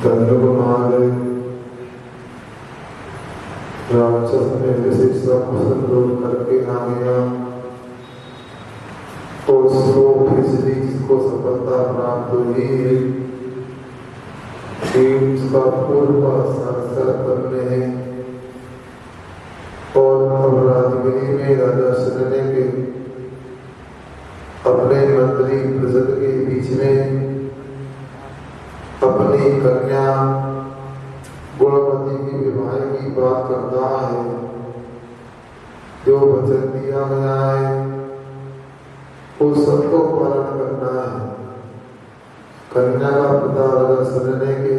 दंडुमाल राक्षस ने जैसे सब संतोष करके आ गया तो उसको फिसली जिसको सफलता प्राप्त हुई उसका पूर्व संस्कार करने हैं और अब राजगिरी में राजा शरण्य के अपने मंत्री प्रसद के बीच में अपनी कन्या गुणवती की विवाह की बात करता है। जो वचन दिया गया है उस सबको पालन करना है। कन्या का पिता राजा शरण्य के,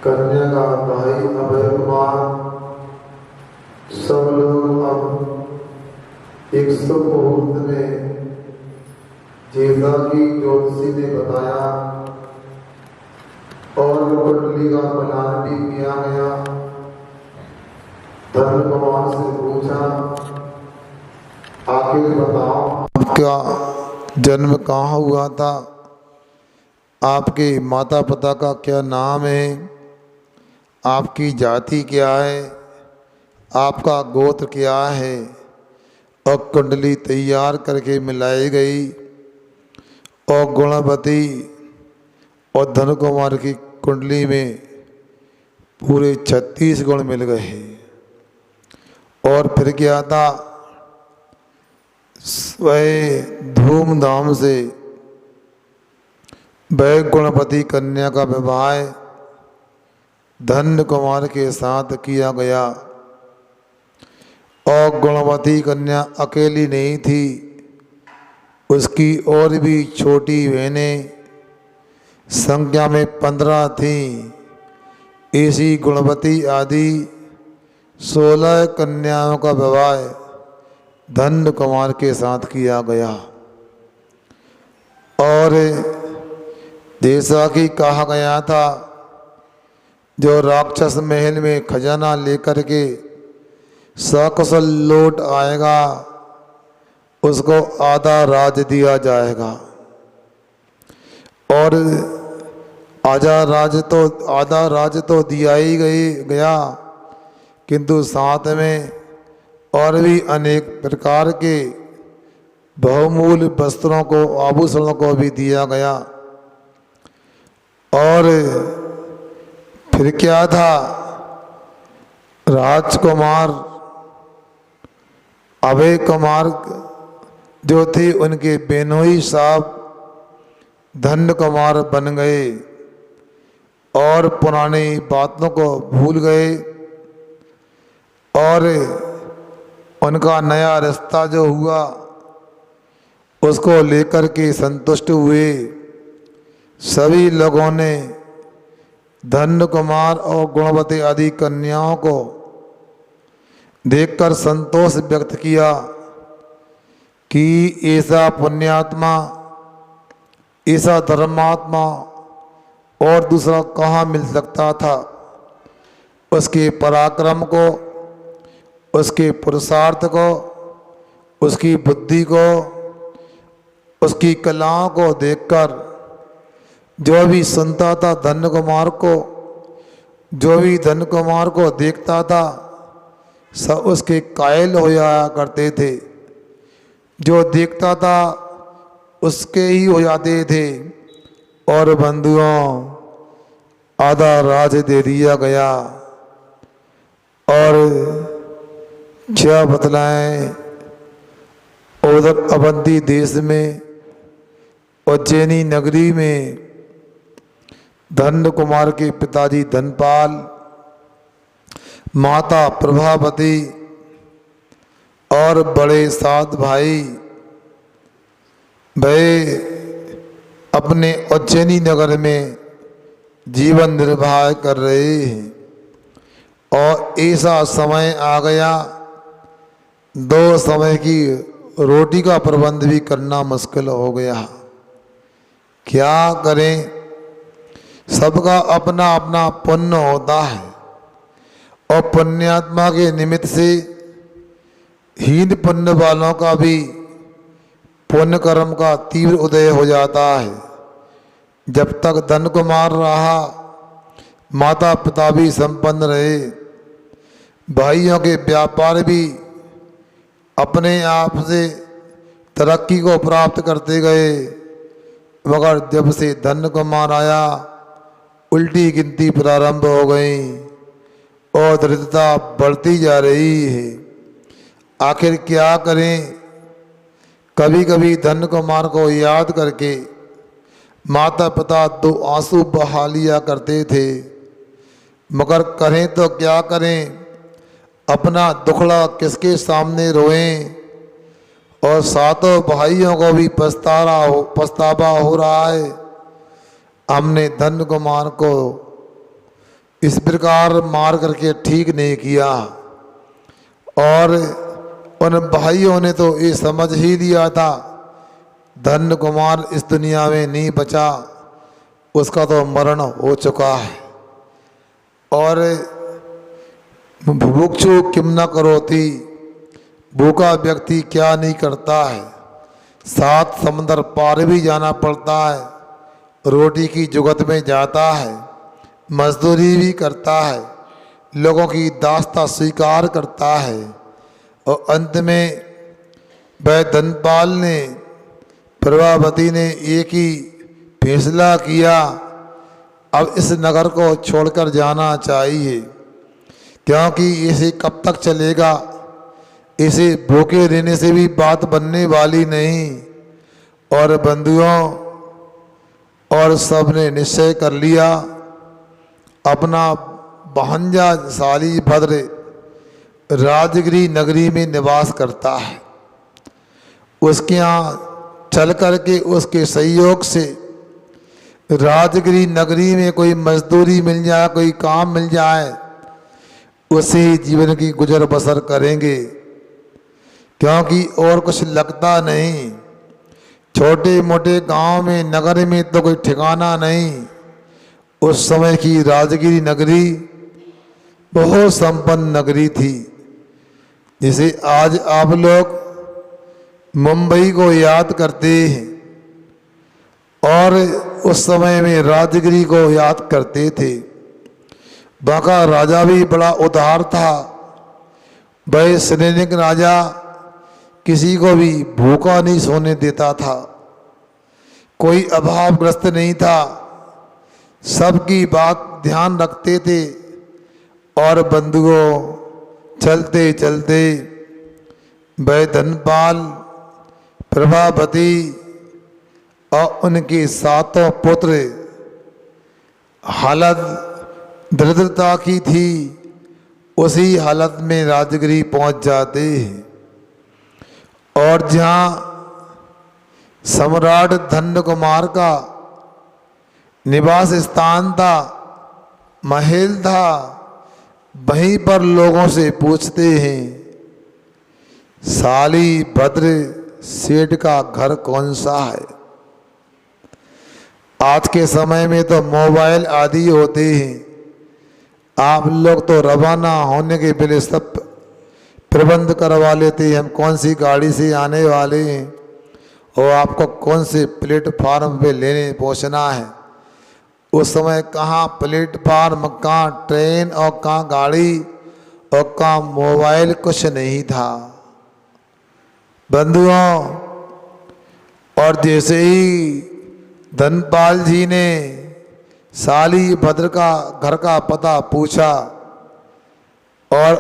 कन्या का भाई अभय कुमार, सब लोग अब एक शुभ मुहूर्त में जैसा कि ज्योतिषी ने बताया और कुंडली का प्लान भी किया गया। धन कुमार से पूछा, आखिर बताओ आपका जन्म कहाँ हुआ था, आपके माता पिता का क्या नाम है, आपकी जाति क्या है, आपका गोत्र क्या है। और कुंडली तैयार करके मिलाई गई और गुणवती और धन कुमार की कुंडली में पूरे 36 गुण मिल गए। और फिर क्या था, वह धूमधाम से वह गुणवती कन्या का विवाह धन कुमार के साथ किया गया। और गुणवती कन्या अकेली नहीं थी, उसकी और भी छोटी बहनें संख्या में 15 थीं। इसी गुणवती आदि 16 कन्याओं का विवाह धन कुमार के साथ किया गया। और जैसा कि कहा गया था, जो राक्षस महल में खजाना लेकर के सकुशल लौट आएगा उसको आधा राज दिया जाएगा। और आधा राज तो दिया ही गया, किंतु साथ में और भी अनेक प्रकार के बहुमूल्य वस्त्रों को, आभूषणों को भी दिया गया। और फिर क्या था, राजकुमार अभय कुमार जो थे उनके बेनोई साहब धन कुमार बन गए और पुरानी बातों को भूल गए और उनका नया रिश्ता जो हुआ उसको लेकर के संतुष्ट हुए। सभी लोगों ने धन कुमार और गुणवती आदि कन्याओं को देखकर संतोष व्यक्त किया कि ऐसा पुण्यात्मा, ऐसा धर्मात्मा और दूसरा कहाँ मिल सकता था। उसके पराक्रम को, उसके पुरुषार्थ को, उसकी बुद्धि को, उसकी कलाओं को देखकर जो भी सुनता था धन कुमार को, जो भी धन कुमार को देखता था सब उसके कायल हो जाया करते थे। जो देखता था उसके ही हो जाते थे। और बंधुओं, आधा राज दे दिया गया। और क्या बतलाएं, उधर अवंती देश में उज्जैनी नगरी में धन कुमार के पिताजी धनपाल, माता प्रभावती और बड़े 7 भाई वे अपने उज्जैनी नगर में जीवन निर्वाह कर रहे हैं। और ऐसा समय आ गया, 2 समय की रोटी का प्रबंध भी करना मुश्किल हो गया। क्या करें, सबका अपना अपना पुण्य होता है और पुण्यात्मा के निमित्त से हीन पुण्य वालों का भी पुण्य कर्म का तीव्र उदय हो जाता है। जब तक धन कुमार रहा, माता पिता भी संपन्न रहे, भाइयों के व्यापार भी अपने आप से तरक्की को प्राप्त करते गए। मगर जब से धन कुमार आया, उल्टी गिनती प्रारंभ हो गई और दरिद्रता बढ़ती जा रही है। आखिर क्या करें? कभी कभी धन कुमार को याद करके माता पिता दो आंसू बहा लिया करते थे, मगर करें तो क्या करें? अपना दुखड़ा किसके सामने रोएं? और सातों भाइयों को भी पछतावा हो रहा है। हमने धन कुमार को इस प्रकार मार करके ठीक नहीं किया, और उन भाइयों ने तो ये समझ ही लिया था धन कुमार इस दुनिया में नहीं बचा, उसका तो मरण हो चुका है। और बुभुक्षु किम न करोति, भूखा व्यक्ति क्या नहीं करता है। 7 समंदर पार भी जाना पड़ता है, रोटी की जुगत में जाता है, मजदूरी भी करता है, लोगों की दास्ता स्वीकार करता है। और अंत में वह धनपाल ने, प्रभावती ने एक ही फैसला किया, अब इस नगर को छोड़कर जाना चाहिए, क्योंकि इसे कब तक चलेगा? इसे भूखे रहने से भी बात बनने वाली नहीं। और बंधुओं और सबने निश्चय कर लिया, अपना भांजा साली भद्र राजगिरी नगरी में निवास करता है। उसके यहाँ चल करके उसके सहयोग से राजगिरी नगरी में कोई मजदूरी मिल जाए, कोई काम मिल जाए, उसे ही जीवन की गुजर बसर करेंगे, क्योंकि और कुछ लगता नहीं। छोटे मोटे गांव में, नगर में तो कोई ठिकाना नहीं। उस समय की राजगिरी नगरी बहुत संपन्न नगरी थी, जिसे आज आप लोग मुंबई को याद करते हैं, और उस समय में राजगिरी को याद करते थे। वहाँ का राजा भी बड़ा उदार था। वह सैनिक राजा किसी को भी भूखा नहीं सोने देता था, कोई अभावग्रस्त नहीं था, सबकी बात ध्यान रखते थे। और बंधुओं, चलते चलते वह धनपाल, प्रभावती और उनके 7 पुत्र, हालत दरिद्रता की थी, उसी हालत में राजगिरी पहुंच जाते हैं। और जहाँ सम्राट धन कुमार का निवास स्थान था, महल था, वहीं पर लोगों से पूछते हैं, साली भद्र सेठ का घर कौन सा है? आज के समय में तो मोबाइल आदि होते हैं, आप लोग तो रवाना होने के पहले सब प्रबंध करवा लेते हैं, हम कौन सी गाड़ी से आने वाले हैं और आपको कौन से प्लेटफार्म पे लेने पहुंचना है। उस समय कहाँ प्लेटफार्म, कहाँ ट्रेन और कहाँ गाड़ी और कहाँ मोबाइल, कुछ नहीं था बंधुओं। और जैसे ही धनपाल जी ने साली भद्र का घर का पता पूछा और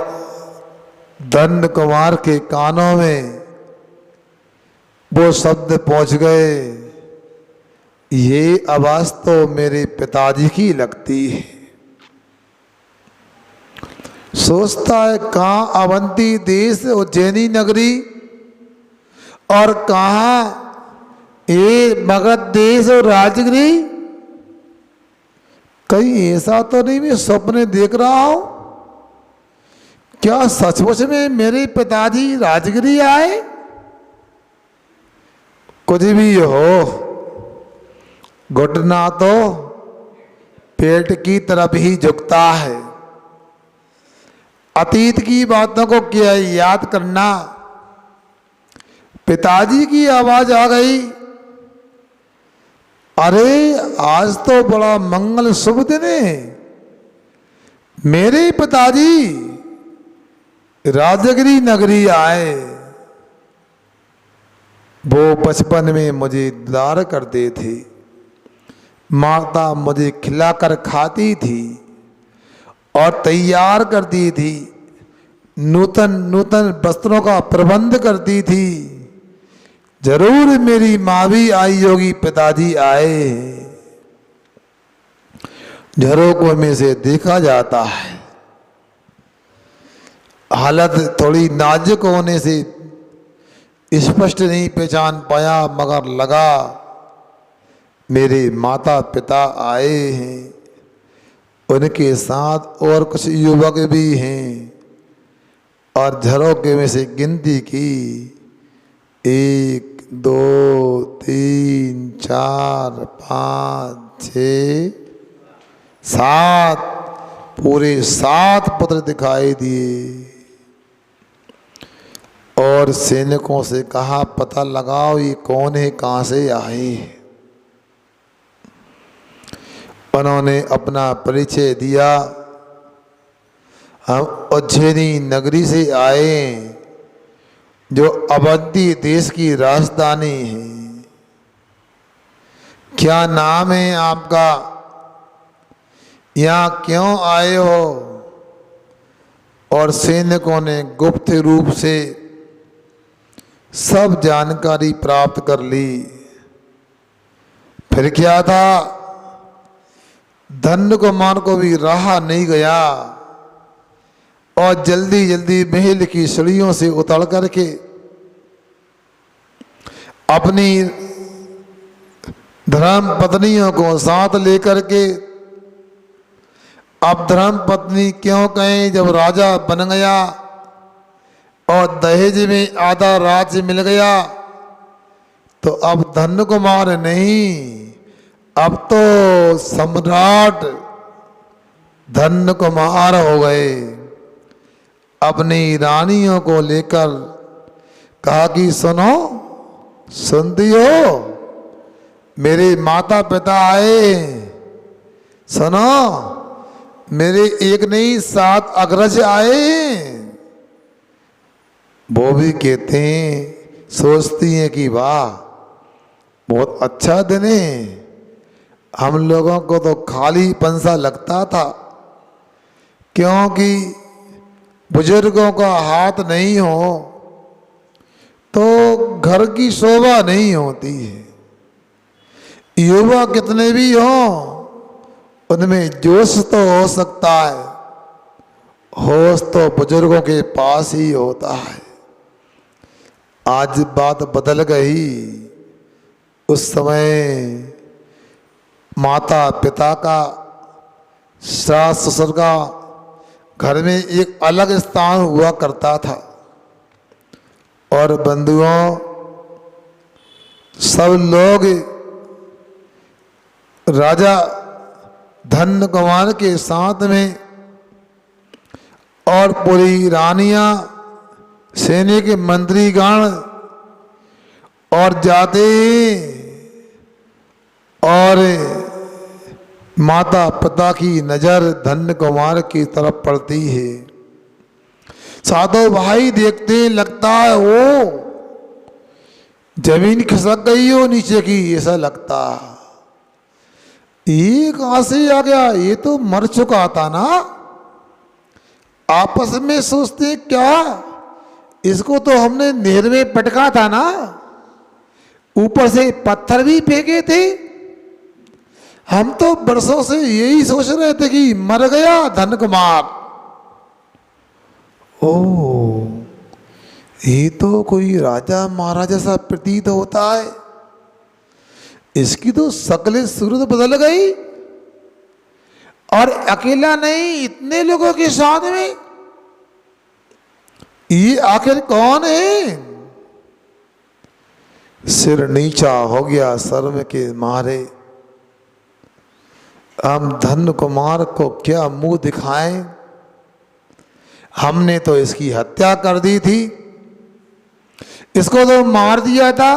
धन कुमार के कानों में वो शब्द पहुंच गए, ये आवाज तो मेरे पिताजी की लगती है। सोचता है कहाँ अवंती देश उज्जैनी नगरी और कहाँ ये मगध देश और राजगिरी, कहीं ऐसा तो नहीं मैं सपने देख रहा हूं? क्या सचमुच में मेरे पिताजी राजगिरी आए? कुछ भी हो, घुटना तो पेट की तरफ ही झुकता है। अतीत की बातों को क्या याद करना, पिताजी की आवाज आ गई, अरे आज तो बड़ा मंगल शुभ दिन है, मेरे पिताजी राजगिरी नगरी आए। वो बचपन में मुझे दुलार करते थे, माता मुझे खिलाकर खाती थी और तैयार करती थी, नूतन नूतन वस्त्रों का प्रबंध करती थी। जरूर मेरी माँ भी आई होगी, पिताजी आए हैं। झरोकों में से देखा जाता है, हालत थोड़ी नाजुक होने से स्पष्ट नहीं पहचान पाया, मगर लगा मेरे माता पिता आए हैं। उनके साथ और कुछ युवक भी हैं और झरोके में से गिनती की, 1 2 3 4 5 6 7, पूरे 7 पुत्र दिखाई दिए। और सैनिकों से कहा, पता लगाओ ये कौन है, कहाँ से आए हैं। उन्होंने अपना परिचय दिया, हम उज्जैनी नगरी से आए, जो अवंती देश की राजधानी है। क्या नाम है आपका, यहाँ क्यों आए हो। और सैनिकों ने गुप्त रूप से सब जानकारी प्राप्त कर ली। फिर क्या था, धन्य कुमार को भी रहा नहीं गया और जल्दी जल्दी महल की सीढ़ियों से उतर करके अपनी धर्म पत्नियों को साथ लेकर के, अब धर्म पत्नी क्यों कहें, जब राजा बन गया और दहेज में आधा राज्य मिल गया, तो अब धन्य कुमार नहीं, अब तो सम्राट धन्य कुमार हो गए। अपनी रानियों को लेकर कहा कि सुनो, सुनती हो, मेरे माता पिता आए, सुनो, मेरे एक नहीं 7 अग्रज आए। वो भी कहते हैं, सोचती हैं कि वाह बहुत अच्छा दिन है, हम लोगों को तो खाली पंसा लगता था, क्योंकि बुजुर्गों का हाथ नहीं हो तो घर की शोभा नहीं होती है। युवा कितने भी हों, उनमें जोश तो हो सकता है, होश तो बुजुर्गों के पास ही होता है। आज बात बदल गई। उस समय माता पिता का, सास ससुर का घर में एक अलग स्थान हुआ करता था, और बंधुओं सब लोग राजा धन्य कुमार के साथ में और पूरी रानियां, सैनिक के मंत्रीगण और जाते, और माता पिता की नजर धन्य कुमार की तरफ पड़ती है। साधो भाई देखते लगता है वो जमीन खिसक गई हो नीचे की, ऐसा लगता। ये कहां से आ गया, ये तो मर चुका था ना। आपस में सोचते क्या, इसको तो हमने नहर में पटका था ना, ऊपर से पत्थर भी फेंके थे। हम तो बरसों से यही सोच रहे थे कि मर गया धन्य कुमार। ओ, ये तो कोई राजा महाराजा सा प्रतीत होता है। इसकी तो शक्ल सूरत बदल गई, और अकेला नहीं, इतने लोगों के साथ में। ये आखिर कौन है। सिर नीचा हो गया शर्म के मारे। हम धन्य कुमार को क्या मुंह दिखाएं, हमने तो इसकी हत्या कर दी थी, इसको तो मार दिया था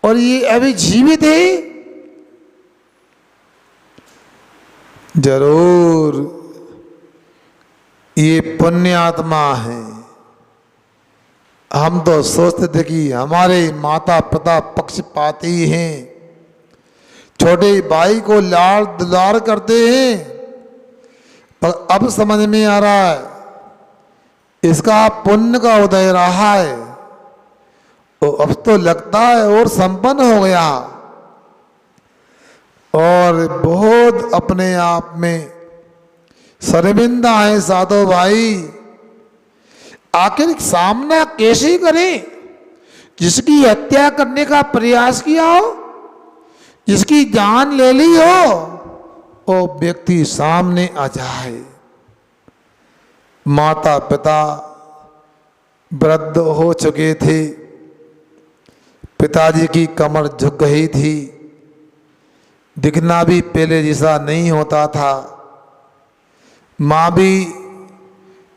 और ये अभी जीवित है। जरूर ये पुण्य आत्मा है। हम तो सोचते थे कि हमारे माता पिता पक्षपाती हैं, छोटे भाई को लाड़ दुलार करते हैं, पर अब समझ में आ रहा है इसका पुण्य का उदय रहा है। तो अब तो लगता है और संपन्न हो गया और बहुत अपने आप में शर्मिंदा है। साधो भाई आखिर सामना कैसे करें? जिसकी हत्या करने का प्रयास किया हो, जिसकी जान ले ली हो, वो व्यक्ति सामने आ जाए। माता पिता वृद्ध हो चुके थे, पिताजी की कमर झुक गई थी, दिखना भी पहले जैसा नहीं होता था। माँ भी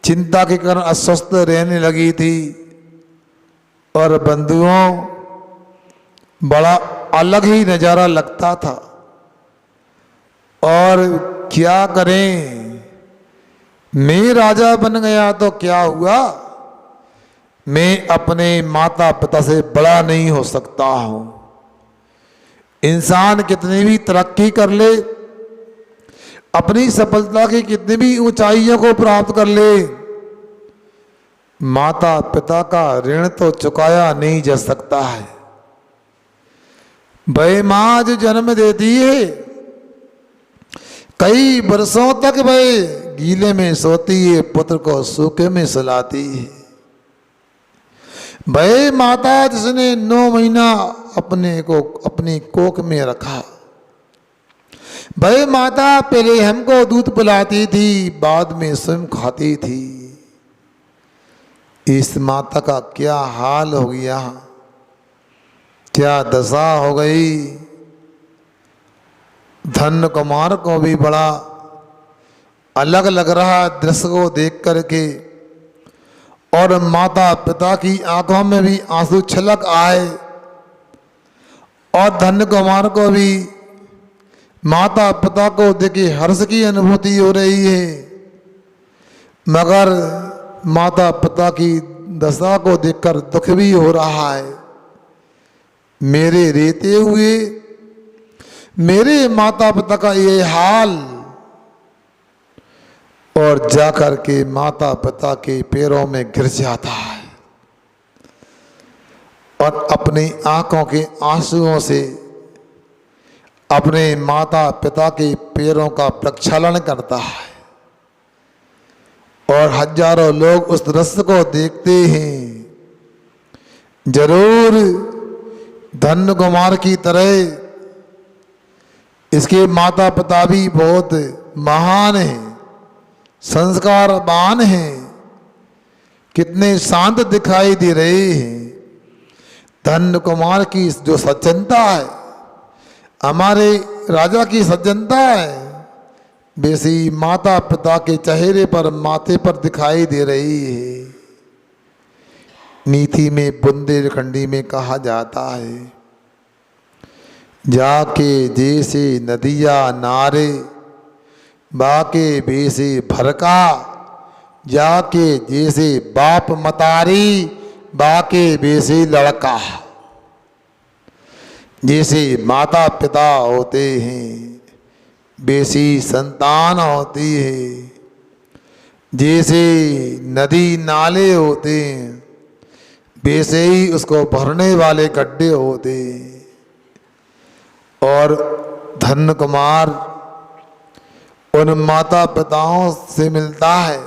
चिंता के कारण अस्वस्थ रहने लगी थी और बंधुओं बड़ा अलग ही नज़ारा लगता था। और क्या करें, मैं राजा बन गया तो क्या हुआ, मैं अपने माता पिता से बड़ा नहीं हो सकता हूँ। इंसान कितनी भी तरक्की कर ले, अपनी सफलता की कितनी भी ऊंचाइयों को प्राप्त कर ले, माता पिता का ऋण तो चुकाया नहीं जा सकता है। भाई माँ जो जन्म देती है, कई वर्षों तक भाई गीले में सोती है, पुत्र को सूखे में सुलाती है। भाई माता जिसने 9 महीना अपने को अपनी कोख में रखा, भाई माता पहले हमको दूध पिलाती थी, बाद में स्वयं खाती थी। इस माता का क्या हाल हो गया, क्या दशा हो गई। धन्य कुमार को भी बड़ा अलग लग रहा दृश्य को देख करके, और माता पिता की आंखों में भी आंसू छलक आए, और धन्य कुमार को भी माता पिता को देखे हर्ष की अनुभूति हो रही है। मगर माता पिता की दशा को देखकर दुख भी हो रहा है। मेरे रहते हुए मेरे माता पिता का ये हाल, और जाकर के माता पिता के पैरों में गिर जाता है और अपनी आंखों के आंसुओं से अपने माता पिता के पैरों का प्रक्षालन करता है। और हजारों लोग उस दृश्य को देखते हैं। जरूर धन्य कुमार की तरह इसके माता पिता भी बहुत महान हैं, संस्कारवान हैं, कितने शांत दिखाई दे रहे हैं। धन्य कुमार की जो सज्जनता है, हमारे राजा की सज्जनता है, वैसी माता पिता के चेहरे पर, माथे पर दिखाई दे रही है। नीति में बुंदेलखंडी में कहा जाता है, जाके जैसे नदिया नारे बाके बेसे भरका, जाके जैसे बाप मतारी बाके बेसे लड़का। जैसे माता पिता होते हैं वैसी संतान होती है, जैसे नदी नाले होते हैं वैसे ही उसको भरने वाले गड्ढे होते हैं। और धन्य कुमार उन माता पिताओं से मिलता है,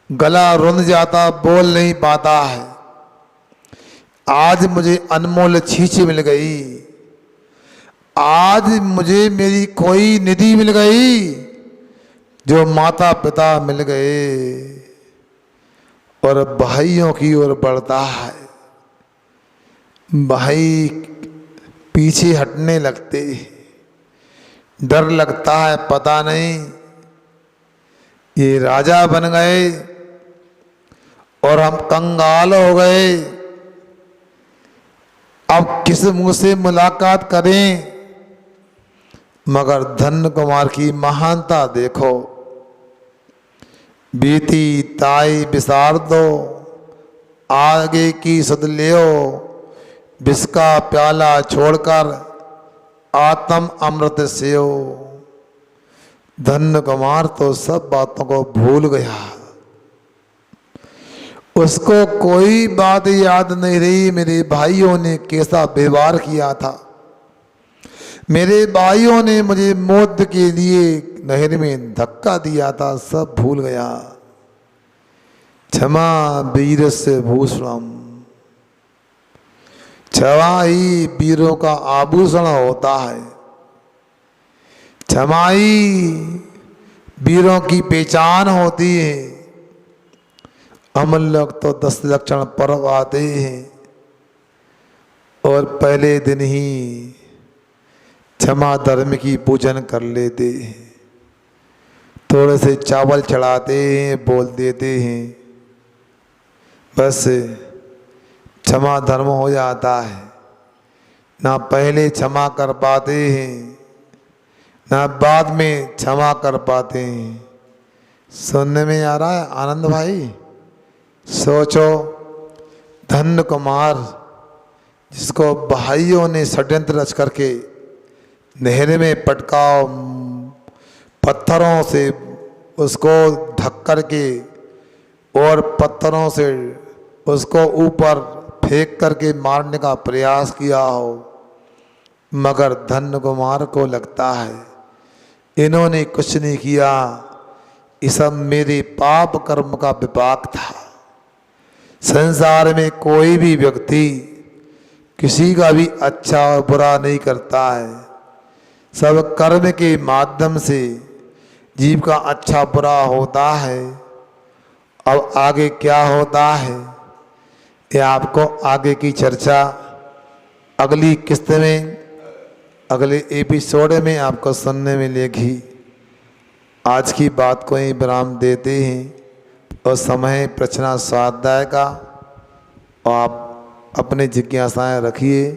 गला रुंध जाता, बोल नहीं पाता है। आज मुझे अनमोल चीज मिल गई, आज मुझे मेरी कोई निधि मिल गई जो माता पिता मिल गए। और भाइयों की ओर बढ़ता है, भाई पीछे हटने लगते, डर लगता है, पता नहीं ये राजा बन गए और हम कंगाल हो गए। अब किस मुंह से मुलाकात करें? मगर धन्य कुमार की महानता देखो। बीती ताई बिसार दो, आगे की सुध लियो, विष का प्याला छोड़कर आत्म अमृत सेओ। धन्य कुमार तो सब बातों को भूल गया, उसको कोई बात याद नहीं रही मेरे भाइयों ने कैसा व्यवहार किया था। मेरे भाइयों ने मुझे मौत के लिए नहर में धक्का दिया था, सब भूल गया। क्षमा वीर से भूषणम, क्षमा ही वीरों का आभूषण होता है। क्षमा ही वीरों की पहचान होती है। हम लोग तो 10 लक्षण पर्व आते हैं और पहले दिन ही क्षमा धर्म की पूजन कर लेते हैं। थोड़े से चावल चढ़ाते हैं, बोल देते हैं, बस क्षमा धर्म हो जाता है। ना पहले क्षमा कर पाते हैं, ना बाद में क्षमा कर पाते हैं। सुनने में आ रहा है आनंद भाई? सोचो, धन्य कुमार जिसको भाइयों ने षड्यंत्र रच करके नहर में पटकाओ, पत्थरों से उसको ढक कर के और पत्थरों से उसको ऊपर फेंक करके मारने का प्रयास किया हो, मगर धन्य कुमार को लगता है इन्होंने कुछ नहीं किया, ये सब मेरे पाप कर्म का विपाक था। संसार में कोई भी व्यक्ति किसी का भी अच्छा और बुरा नहीं करता है। सब कर्म के माध्यम से जीव का अच्छा बुरा होता है। अब आगे क्या होता है ये आपको आगे की चर्चा अगली किस्त में, अगले एपिसोड में आपको सुनने मिलेगी। आज की बात को ही विराम देते हैं और समय प्रश्न स्वाध्याय का, और आप अपनी जिज्ञासाएं रखिए।